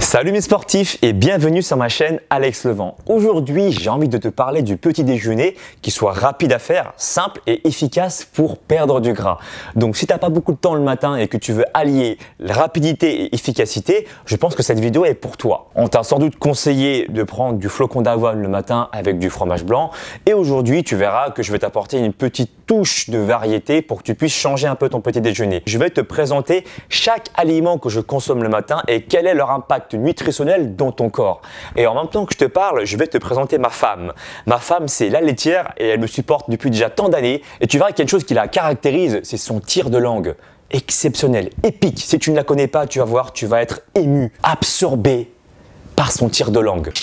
Salut mes sportifs et bienvenue sur ma chaîne Alex Levent. Aujourd'hui, j'ai envie de te parler du petit déjeuner qui soit rapide à faire, simple et efficace pour perdre du gras. Donc si tu n'as pas beaucoup de temps le matin et que tu veux allier rapidité et efficacité, je pense que cette vidéo est pour toi. On t'a sans doute conseillé de prendre du flocon d'avoine le matin avec du fromage blanc et aujourd'hui, tu verras que je vais t'apporter une petite touche de variété pour que tu puisses changer un peu ton petit déjeuner. Je vais te présenter chaque aliment que je consomme le matin et quel est leur impact nutritionnel dans ton corps. Et en même temps que je te parle, je vais te présenter ma femme. Ma femme, c'est la laitière et elle me supporte depuis déjà tant d'années. Et tu verras qu'il y a une chose qui la caractérise, c'est son tir de langue. Exceptionnel, épique. Si tu ne la connais pas, tu vas voir, tu vas être ému, absorbé par son tir de langue.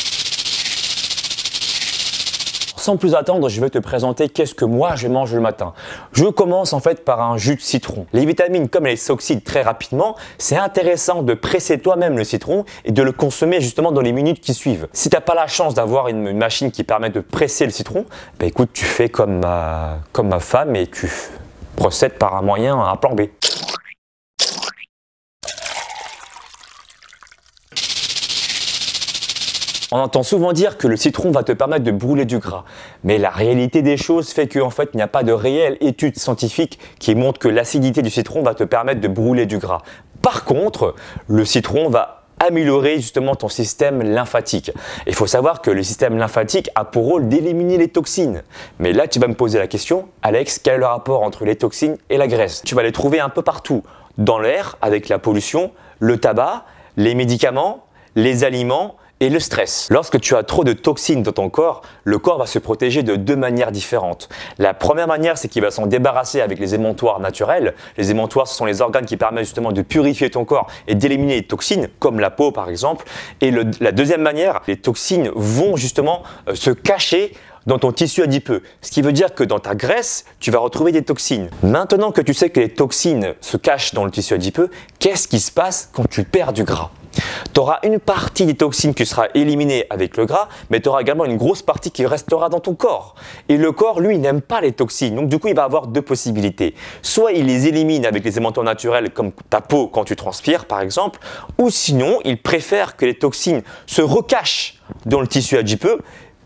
Sans plus attendre, je vais te présenter qu'est-ce que moi je mange le matin. Je commence en fait par un jus de citron. Les vitamines, comme elles s'oxydent très rapidement, c'est intéressant de presser toi-même le citron et de le consommer justement dans les minutes qui suivent. Si tu n'as pas la chance d'avoir une machine qui permet de presser le citron, bah écoute, tu fais comme ma femme et tu procèdes par un moyen, un plan B. On entend souvent dire que le citron va te permettre de brûler du gras. Mais la réalité des choses fait qu'en fait, il n'y a pas de réelle étude scientifique qui montre que l'acidité du citron va te permettre de brûler du gras. Par contre, le citron va améliorer justement ton système lymphatique. Il faut savoir que le système lymphatique a pour rôle d'éliminer les toxines. Mais là, tu vas me poser la question, Alex, quel est le rapport entre les toxines et la graisse? Tu vas les trouver un peu partout. Dans l'air, avec la pollution, le tabac, les médicaments, les aliments, et le stress. Lorsque tu as trop de toxines dans ton corps, le corps va se protéger de deux manières différentes. La première manière, c'est qu'il va s'en débarrasser avec les émonctoires naturels. Les émonctoires, ce sont les organes qui permettent justement de purifier ton corps et d'éliminer les toxines, comme la peau par exemple. Et la deuxième manière, les toxines vont justement se cacher dans ton tissu adipeux. Ce qui veut dire que dans ta graisse, tu vas retrouver des toxines. Maintenant que tu sais que les toxines se cachent dans le tissu adipeux, qu'est-ce qui se passe quand tu perds du gras? Tu auras une partie des toxines qui sera éliminée avec le gras, mais tu auras également une grosse partie qui restera dans ton corps. Et le corps, lui, n'aime pas les toxines. Donc du coup, il va avoir deux possibilités. Soit il les élimine avec les émonctoires naturels comme ta peau quand tu transpires par exemple, ou sinon, il préfère que les toxines se recachent dans le tissu adipeux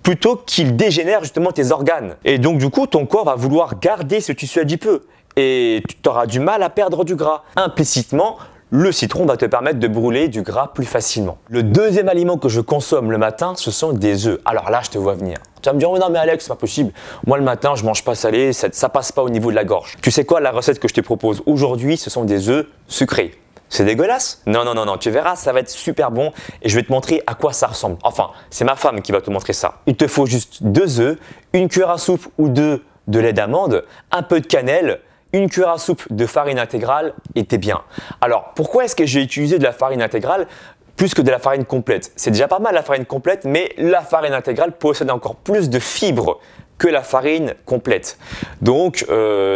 plutôt qu'il dégénère justement tes organes. Et donc du coup, ton corps va vouloir garder ce tissu adipeux et tu auras du mal à perdre du gras. Implicitement, le citron va te permettre de brûler du gras plus facilement. Le deuxième aliment que je consomme le matin, ce sont des œufs. Alors là, je te vois venir. Tu vas me dire, oh non mais Alex, c'est pas possible. Moi le matin, je mange pas salé, ça passe pas au niveau de la gorge. Tu sais quoi, la recette que je te propose aujourd'hui, ce sont des œufs sucrés. C'est dégueulasse? Non, non, non, non, tu verras, ça va être super bon et je vais te montrer à quoi ça ressemble. Enfin, c'est ma femme qui va te montrer ça. Il te faut juste 2 œufs, une cuillère à soupe ou 2 de lait d'amande, un peu de cannelle, une cuillère à soupe de farine intégrale et t'es bien. Alors, pourquoi est-ce que j'ai utilisé de la farine intégrale plus que de la farine complète? C'est déjà pas mal la farine complète, mais la farine intégrale possède encore plus de fibres que la farine complète. Donc,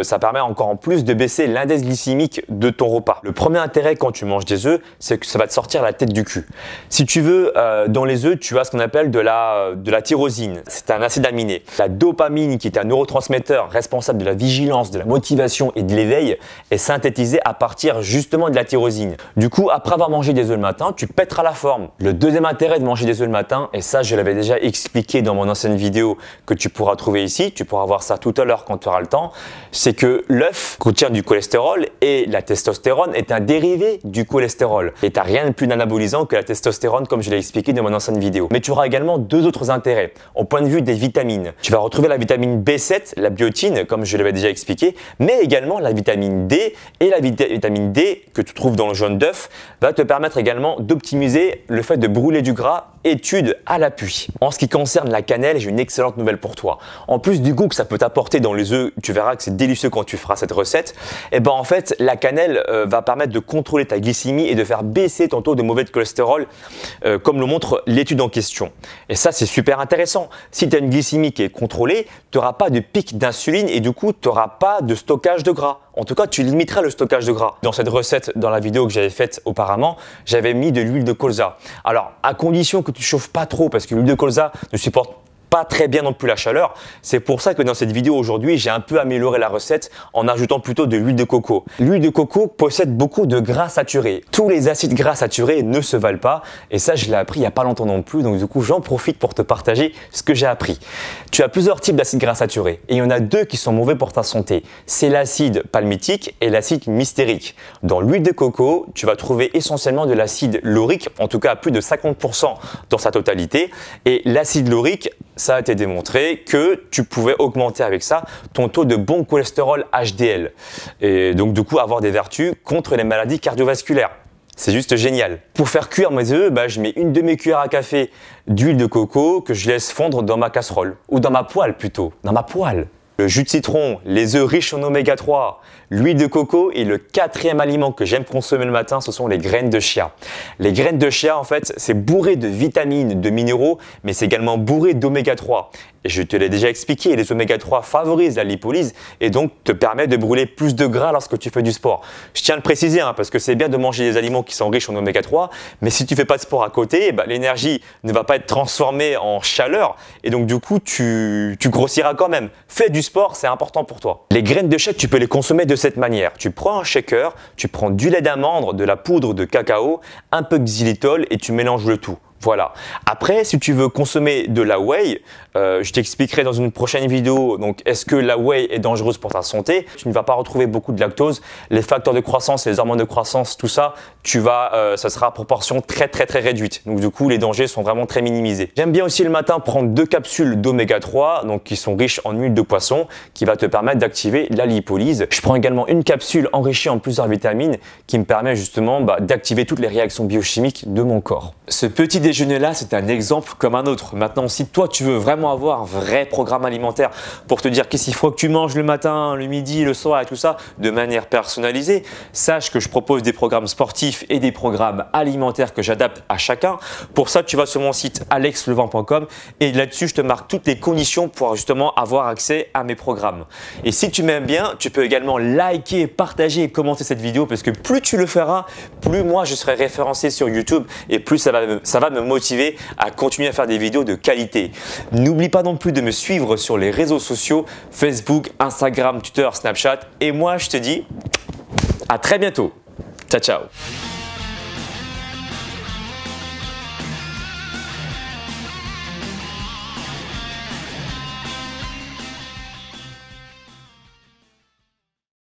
ça permet encore en plus de baisser l'index glycémique de ton repas. Le premier intérêt quand tu manges des œufs, c'est que ça va te sortir la tête du cul. Si tu veux, dans les œufs, tu as ce qu'on appelle de la tyrosine. C'est un acide aminé. La dopamine, qui est un neurotransmetteur responsable de la vigilance, de la motivation et de l'éveil, est synthétisée à partir justement de la tyrosine. Du coup, après avoir mangé des œufs le matin, tu pèteras la forme. Le deuxième intérêt de manger des œufs le matin, et ça je l'avais déjà expliqué dans mon ancienne vidéo que tu pourras trouver ici, tu pourras voir ça tout à l'heure quand tu auras le temps, c'est que l'œuf contient du cholestérol et la testostérone est un dérivé du cholestérol. Et tu n'as rien de plus anabolisant que la testostérone comme je l'ai expliqué dans mon ancienne vidéo. Mais tu auras également deux autres intérêts au point de vue des vitamines. Tu vas retrouver la vitamine B7, la biotine comme je l'avais déjà expliqué, mais également la vitamine D et la vitamine D que tu trouves dans le jaune d'œuf va te permettre également d'optimiser le fait de brûler du gras, étude à l'appui. En ce qui concerne la cannelle, j'ai une excellente nouvelle pour toi. En plus du goût que ça peut t'apporter dans les œufs, tu verras que c'est délicieux quand tu feras cette recette. Et ben en fait, la cannelle va permettre de contrôler ta glycémie et de faire baisser ton taux de mauvais cholestérol, comme le montre l'étude en question. Et ça, c'est super intéressant. Si tu as une glycémie qui est contrôlée, tu n'auras pas de pic d'insuline et du coup, tu n'auras pas de stockage de gras. En tout cas, tu limiteras le stockage de gras. Dans cette recette, dans la vidéo que j'avais faite auparavant, j'avais mis de l'huile de colza. Alors, à condition que tu chauffes pas trop, parce que l'huile de colza ne supporte pas très bien non plus la chaleur. C'est pour ça que dans cette vidéo aujourd'hui, j'ai un peu amélioré la recette en ajoutant plutôt de l'huile de coco. L'huile de coco possède beaucoup de gras saturés. Tous les acides gras saturés ne se valent pas et ça, je l'ai appris il n'y a pas longtemps non plus. Donc du coup, j'en profite pour te partager ce que j'ai appris. Tu as plusieurs types d'acides gras saturés et il y en a deux qui sont mauvais pour ta santé. C'est l'acide palmitique et l'acide mystérique. Dans l'huile de coco, tu vas trouver essentiellement de l'acide laurique, en tout cas à plus de 50% dans sa totalité. Et l'acide laurique, ça a été démontré que tu pouvais augmenter avec ça ton taux de bon cholestérol HDL et donc du coup avoir des vertus contre les maladies cardiovasculaires. C'est juste génial. Pour faire cuire mes œufs, je mets une demi-cuillère à café d'huile de coco que je laisse fondre dans ma casserole ou dans ma poêle plutôt, dans ma poêle. Le jus de citron, les œufs riches en oméga 3, l'huile de coco et le quatrième aliment que j'aime consommer le matin, ce sont les graines de chia. Les graines de chia, en fait, c'est bourré de vitamines, de minéraux, mais c'est également bourré d'oméga 3. Et je te l'ai déjà expliqué, les oméga 3 favorisent la lipolyse et donc te permettent de brûler plus de gras lorsque tu fais du sport. Je tiens à le préciser parce que c'est bien de manger des aliments qui sont riches en oméga 3, mais si tu fais pas de sport à côté, l'énergie ne va pas être transformée en chaleur et donc du coup tu grossiras quand même. Fais du sport, c'est important pour toi. Les graines de chia, tu peux les consommer de cette manière. Tu prends un shaker, tu prends du lait d'amande, de la poudre de cacao, un peu de xylitol et tu mélanges le tout. Voilà. Après, si tu veux consommer de la whey, je t'expliquerai dans une prochaine vidéo. Donc, est-ce que la whey est dangereuse pour ta santé? Tu ne vas pas retrouver beaucoup de lactose. Les facteurs de croissance, les hormones de croissance, tout ça, ça sera à proportion très réduite. Donc, du coup, les dangers sont vraiment très minimisés. J'aime bien aussi le matin prendre 2 capsules d'oméga 3, donc qui sont riches en huile de poisson, qui va te permettre d'activer la lipolyse. Je prends également une capsule enrichie en plusieurs vitamines, qui me permet justement d'activer toutes les réactions biochimiques de mon corps. Ce petit déjeuner là, c'est un exemple comme un autre. Maintenant, si toi tu veux vraiment avoir un vrai programme alimentaire pour te dire qu'est-ce qu'il faut que tu manges le matin, le midi, le soir et tout ça de manière personnalisée, sache que je propose des programmes sportifs et des programmes alimentaires que j'adapte à chacun. Pour ça, tu vas sur mon site alexlevent.com et là-dessus, je te marque toutes les conditions pour justement avoir accès à mes programmes. Et si tu m'aimes bien, tu peux également liker, partager et commenter cette vidéo parce que plus tu le feras, plus moi je serai référencé sur YouTube et plus ça va me motiver à continuer à faire des vidéos de qualité. N'oublie pas non plus de me suivre sur les réseaux sociaux, Facebook, Instagram, Twitter, Snapchat. Et moi, je te dis à très bientôt. Ciao, ciao.